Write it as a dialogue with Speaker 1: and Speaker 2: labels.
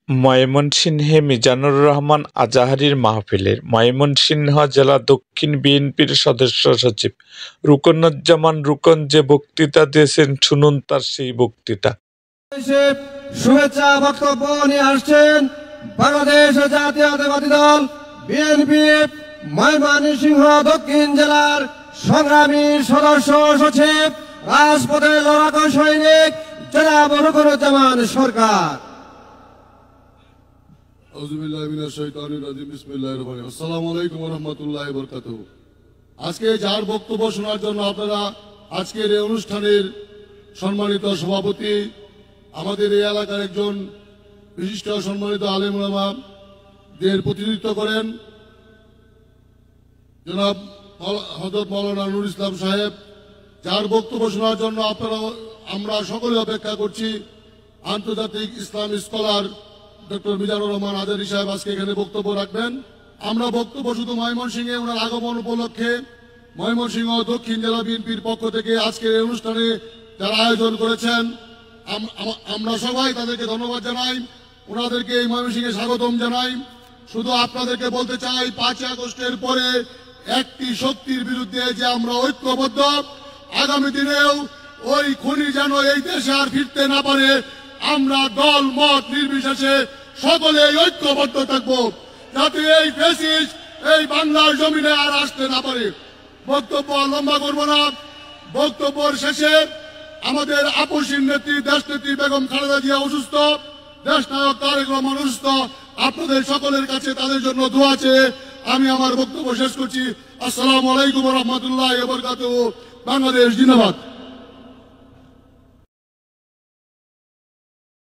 Speaker 1: ময়মনসিংহে মিজানুর রহমান আজাহারীর মাহফিলে ময়মনসিংহ জেলা দক্ষিণ বিএনপির সদস্য সচিব রুকনুজ্জামান রুকন যে বক্তৃতা দিয়েছেন, শুনুন তার সেই বক্তৃতা।
Speaker 2: শুভেচ্ছা বক্তব্য নিয়ে আসছেন বাংলাদেশ জাতীয়তাবাদী দল বিএনপি ময়মনসিংহ দক্ষিণ জেলার সংগ্রামী সদস্য সচিব, রাজপথে লড়াকু সৈনিক জনাব রুকনুজ্জামান সরকার।
Speaker 3: আসসালামু আলাইকুম ওয়া রাহমাতুল্লাহি ওয়া বারাকাতুহু। আজকে যার বক্তব্য শোনার জন্য আপনারা আজকের এই অনুষ্ঠানের সম্মানিত সভাপতি, আমাদের এই এলাকার একজন বিশিষ্ট সম্মানিত আলেম ওলামাদের প্রতিনিধিত্ব করেন জনাব হযরত মাওলানা নুরুল ইসলাম সাহেব, যার বক্তব্য শোনার জন্য আমরা সকলে অপেক্ষা করছি। আন্তর্জাতিক ইসলাম স্কলার ডক্টর মিজানুর রহমান আজাহারী সাহেব আজকে এখানে বক্তব্য রাখবেন। আমরা বক্তব্য শুধু ময়মনসিংহে ওনার আগমন উপলক্ষে ময়মনসিংহ দক্ষিণ জেলা বিএনপির পক্ষ থেকে আজকের এই অনুষ্ঠানে যারা আয়োজন করেছেন, আমরা সবাই তাদেরকে ধন্যবাদ জানাই, ওনাদেরকে এই ময়মনসিংহে স্বাগতম জানাই। শুধু আপনাদেরকে বলতে চাই, 5 আগস্টের পরে একটি শক্তির বিরুদ্ধে যে আমরা ঐক্যবদ্ধ, আগামী দিনেও ওই খুনি যেন এই দেশে আর ফিরতে না পারে, আমরা দল মত নির্বিশেষে সকলে ঐক্যবদ্ধ থাকবো, যাতে এই ফ্যাসিস্ট এই বাংলার জমিনে আর আসতে না পারে। বক্তব্য লম্বা করব না। বক্তব্যের শেষে আমাদের আপসীর নেত্রী দেশনেত্রী বেগম খালেদা জিয়া অসুস্থ, দেশনায়ক তারেক রহমান অসুস্থ। আপনাদের সকলের কাছে তাদের জন্য দোয়া চেয়ে আমি আমার বক্তব্য শেষ করছি। আসসালামু আলাইকুম ওয়া রাহমাতুল্লাহি ওয়া বারাকাতুহু। বাংলাদেশ জিন্দাবাদ।